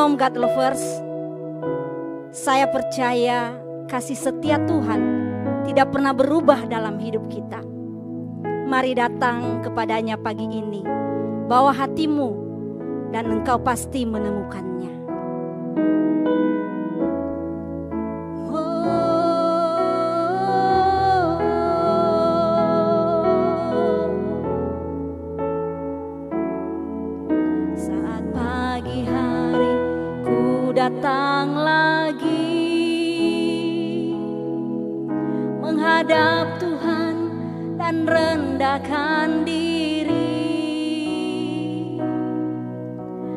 Shalom God Lovers. Saya percaya kasih setia Tuhan tidak pernah berubah dalam hidup kita. Mari datang kepadanya pagi ini. Bawa hatimu dan engkau pasti menemukannya. Datang lagi menghadap Tuhan dan rendahkan diri,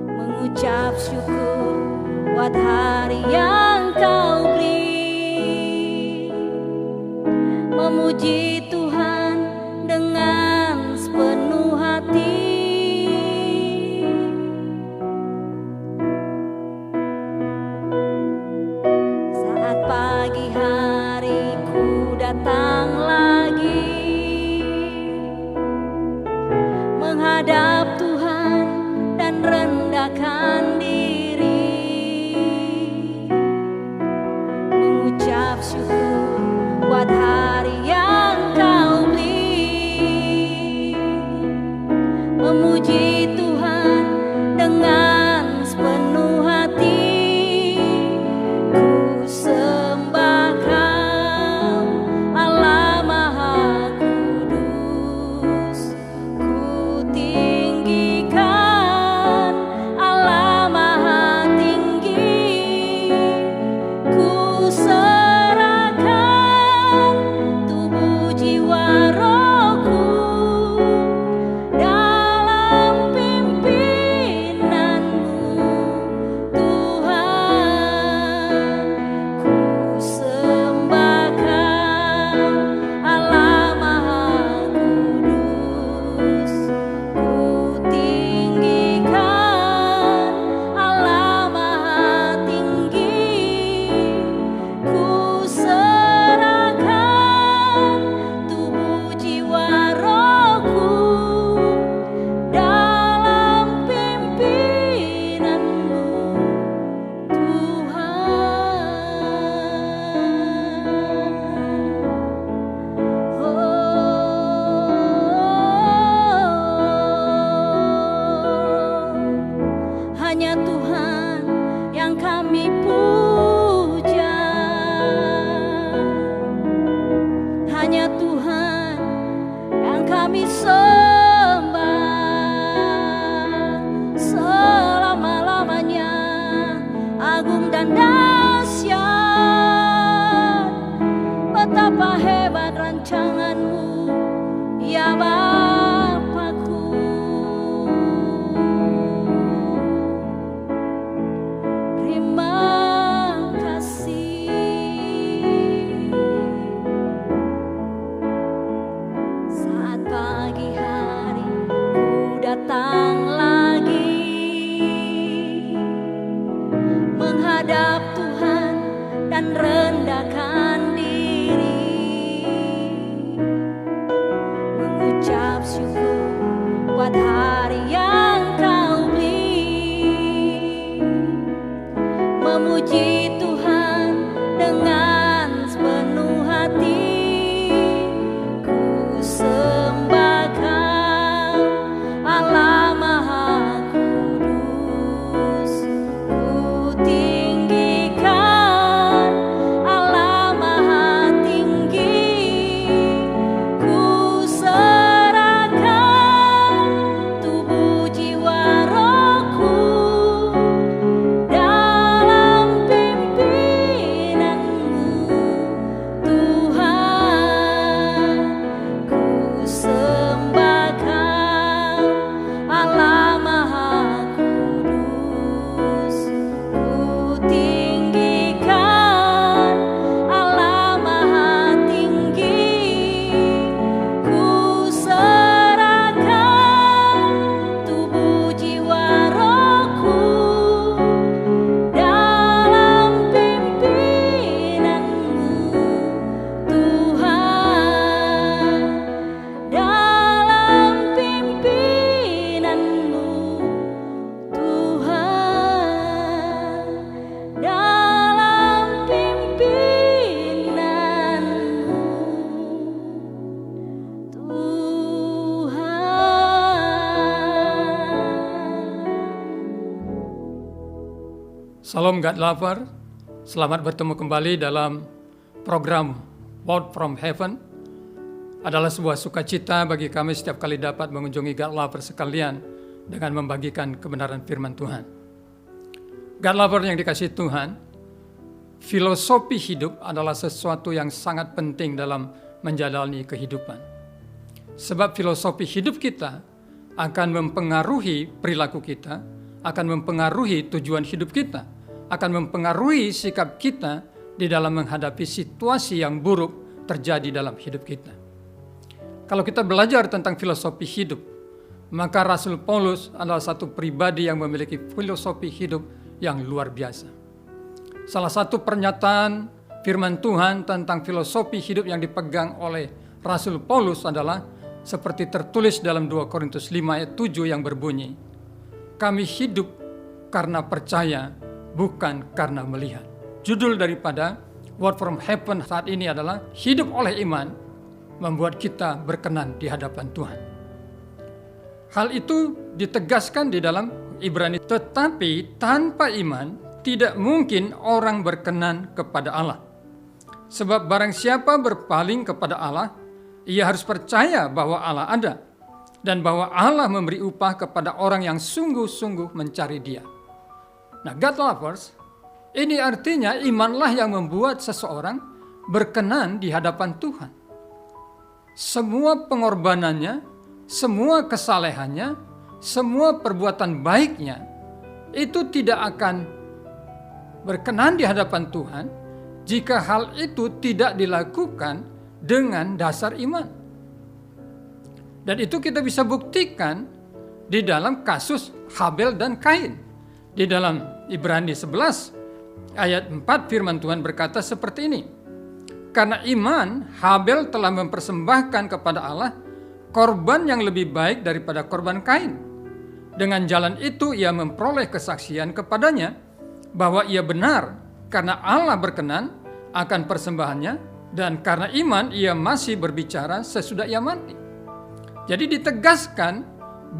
mengucap syukur buat hari yang Kau beri, memuji Tuhan dengan sepenuh hati. Pagi hari ku datang lagi menghadap Tuhan dan rendahkan diri, mengucap syukur buat hari yang Kau beri, memuji Tuhan dengan sepenuh hati. Tuhan Salam God Lover, selamat bertemu kembali dalam program Word from Heaven. Adalah sebuah sukacita bagi kami setiap kali dapat mengunjungi God Lover sekalian dengan membagikan kebenaran firman Tuhan. God Lover yang dikasihi Tuhan, filosofi hidup adalah sesuatu yang sangat penting dalam menjalani kehidupan. Sebab filosofi hidup kita akan mempengaruhi perilaku kita, akan mempengaruhi tujuan hidup kita, akan mempengaruhi sikap kita di dalam menghadapi situasi yang buruk terjadi dalam hidup kita. Kalau kita belajar tentang filosofi hidup, maka Rasul Paulus adalah satu pribadi yang memiliki filosofi hidup yang luar biasa. Salah satu pernyataan firman Tuhan tentang filosofi hidup yang dipegang oleh Rasul Paulus adalah seperti tertulis dalam 2 Korintus 5 ayat 7 yang berbunyi, kami hidup karena percaya, bukan karena melihat. Judul daripada Word from Heaven saat ini adalah hidup oleh iman membuat kita berkenan di hadapan Tuhan. Hal itu ditegaskan di dalam Ibrani, tetapi tanpa iman tidak mungkin orang berkenan kepada Allah. Sebab barang siapa berpaling kepada Allah, ia harus percaya bahwa Allah ada dan bahwa Allah memberi upah kepada orang yang sungguh-sungguh mencari Dia. Nah, God Lovers, ini artinya imanlah yang membuat seseorang berkenan di hadapan Tuhan. Semua pengorbanannya, semua kesalehannya, semua perbuatan baiknya itu tidak akan berkenan di hadapan Tuhan jika hal itu tidak dilakukan dengan dasar iman. Dan itu kita bisa buktikan di dalam kasus Habel dan Kain. Di dalam Ibrani 11 ayat 4 firman Tuhan berkata seperti ini. Karena iman, Habel telah mempersembahkan kepada Allah korban yang lebih baik daripada korban Kain. Dengan jalan itu ia memperoleh kesaksian kepadanya bahwa ia benar karena Allah berkenan akan persembahannya, dan karena iman ia masih berbicara sesudah ia mati. Jadi ditegaskan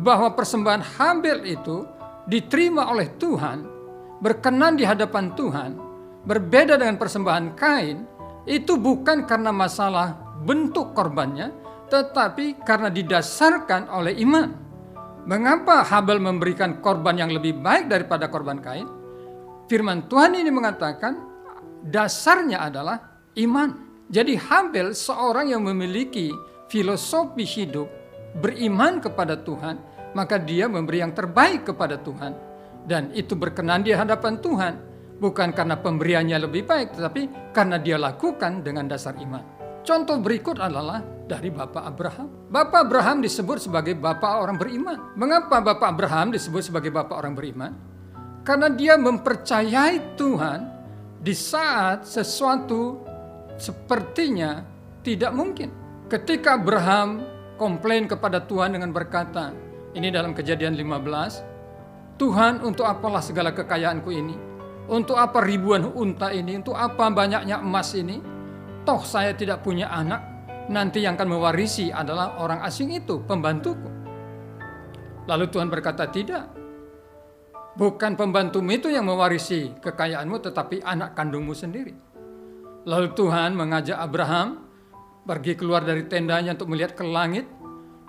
bahwa persembahan Habel itu diterima oleh Tuhan, berkenan di hadapan Tuhan, berbeda dengan persembahan Kain, itu bukan karena masalah bentuk korbannya, tetapi karena didasarkan oleh iman. Mengapa Habel memberikan korban yang lebih baik daripada korban Kain? Firman Tuhan ini mengatakan dasarnya adalah iman. Jadi Habel seorang yang memiliki filosofi hidup, beriman kepada Tuhan, maka dia memberi yang terbaik kepada Tuhan. Dan itu berkenan di hadapan Tuhan, bukan karena pemberiannya lebih baik, tetapi karena dia lakukan dengan dasar iman. Contoh berikut adalah dari Bapak Abraham. Bapak Abraham disebut sebagai Bapak orang beriman. Mengapa Bapak Abraham disebut sebagai Bapak orang beriman? Karena dia mempercayai Tuhan di saat sesuatu sepertinya tidak mungkin. Ketika Abraham komplain kepada Tuhan dengan berkata, ini dalam Kejadian 15, Tuhan, untuk apalah segala kekayaanku ini? Untuk apa ribuan unta ini? Untuk apa banyaknya emas ini? Toh saya tidak punya anak, nanti yang akan mewarisi adalah orang asing itu, pembantuku. Lalu Tuhan berkata, tidak. Bukan pembantumu itu yang mewarisi kekayaanmu, tetapi anak kandungmu sendiri. Lalu Tuhan mengajak Abraham pergi keluar dari tendanya untuk melihat ke langit.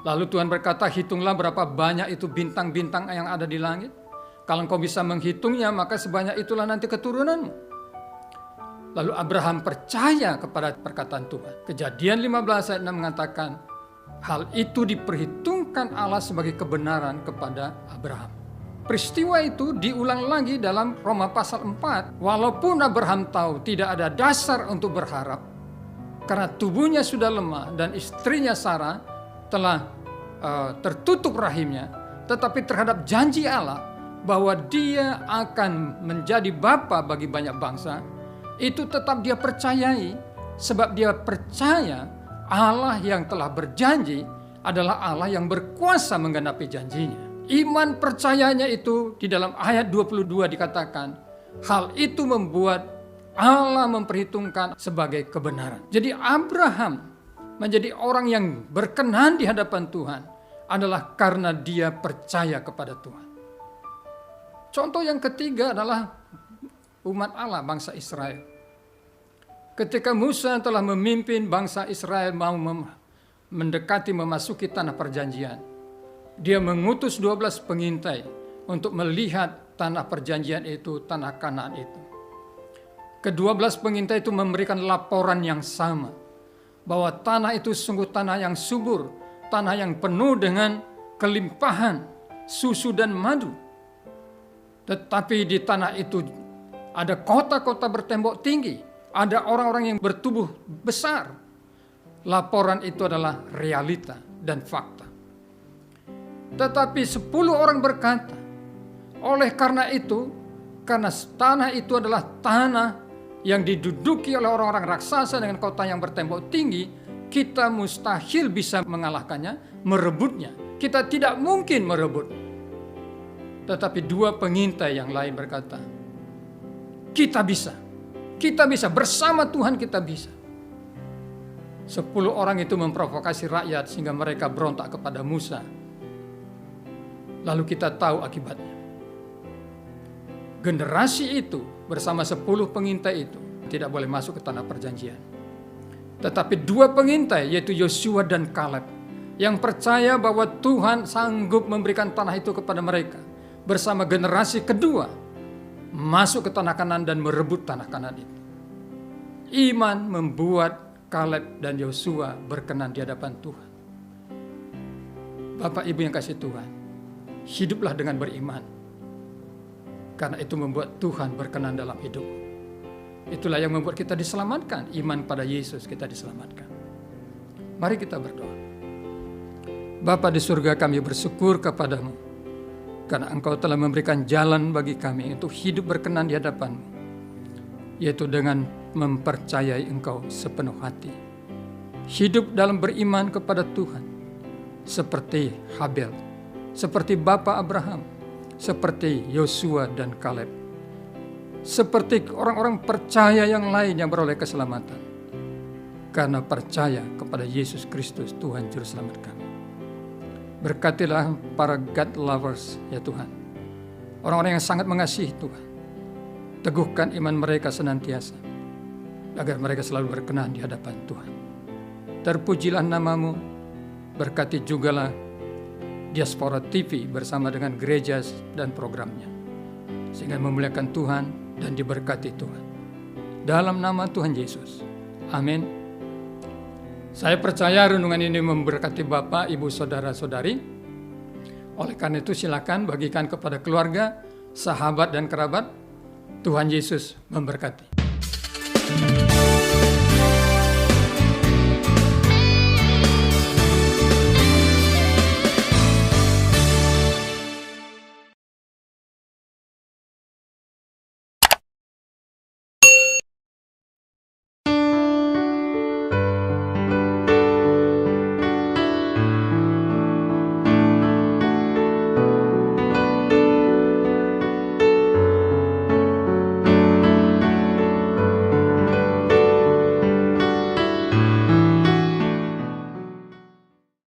Lalu Tuhan berkata, hitunglah berapa banyak itu bintang-bintang yang ada di langit. Kalau engkau bisa menghitungnya, maka sebanyak itulah nanti keturunanmu. Lalu Abraham percaya kepada perkataan Tuhan. Kejadian 15 ayat 6 mengatakan, hal itu diperhitungkan Allah sebagai kebenaran kepada Abraham. Peristiwa itu diulang lagi dalam Roma pasal 4. Walaupun Abraham tahu tidak ada dasar untuk berharap, karena tubuhnya sudah lemah dan istrinya Sarah telah tertutup rahimnya, tetapi terhadap janji Allah bahwa dia akan menjadi bapa bagi banyak bangsa, itu tetap dia percayai, sebab dia percaya Allah yang telah berjanji adalah Allah yang berkuasa menggenapi janjinya. Iman percayanya itu di dalam ayat 22 dikatakan, hal itu membuat Allah memperhitungkan sebagai kebenaran. Jadi Abraham menjadi orang yang berkenan di hadapan Tuhan adalah karena dia percaya kepada Tuhan. Contoh yang ketiga adalah umat Allah, bangsa Israel. Ketika Musa telah memimpin bangsa Israel mau mendekati memasuki tanah perjanjian, dia mengutus 12 pengintai untuk melihat tanah perjanjian itu, tanah Kanaan itu. Ke-12 pengintai itu memberikan laporan yang sama, bahwa tanah itu sungguh tanah yang subur, tanah yang penuh dengan kelimpahan susu dan madu. Tetapi di tanah itu ada kota-kota bertembok tinggi, ada orang-orang yang bertubuh besar. Laporan itu adalah realita dan fakta. Tetapi 10 orang berkata, oleh karena itu, karena tanah itu adalah tanah yang diduduki oleh orang-orang raksasa dengan kota yang bertembok tinggi, kita mustahil bisa mengalahkannya, merebutnya. Kita tidak mungkin merebut. Tetapi 2 pengintai yang lain berkata, kita bisa, bersama Tuhan kita bisa. 10 orang itu memprovokasi rakyat sehingga mereka berontak kepada Musa. Lalu kita tahu akibatnya. Generasi itu bersama 10 pengintai itu tidak boleh masuk ke tanah perjanjian. Tetapi 2 pengintai, yaitu Yosua dan Kaleb, yang percaya bahwa Tuhan sanggup memberikan tanah itu kepada mereka, bersama generasi kedua masuk ke tanah Kanaan dan merebut tanah Kanaan itu. Iman membuat Kaleb dan Yosua berkenan di hadapan Tuhan. Bapak Ibu yang kasih Tuhan, hiduplah dengan beriman, karena itu membuat Tuhan berkenan dalam hidup. Itulah yang membuat kita diselamatkan. Iman pada Yesus kita diselamatkan. Mari kita berdoa. Bapa di surga, kami bersyukur kepadamu, karena Engkau telah memberikan jalan bagi kami untuk hidup berkenan di hadapan-Mu, yaitu dengan mempercayai Engkau sepenuh hati. Hidup dalam beriman kepada Tuhan, seperti Habel, seperti Bapa Abraham, seperti Yosua dan Kaleb, seperti orang-orang percaya yang lain yang beroleh keselamatan, karena percaya kepada Yesus Kristus Tuhan Juru Selamat kami. Berkatilah para God lovers ya Tuhan, orang-orang yang sangat mengasihi Tuhan. Teguhkan iman mereka senantiasa, agar mereka selalu berkenan di hadapan Tuhan. Terpujilah nama-Mu, berkati jugalah Diaspora TV bersama dengan gereja dan programnya, sehingga memuliakan Tuhan dan diberkati Tuhan. Dalam nama Tuhan Yesus. Amin. Saya percaya renungan ini memberkati Bapak, Ibu, Saudara-saudari. Oleh karena itu silakan bagikan kepada keluarga, sahabat dan kerabat. Tuhan Yesus memberkati.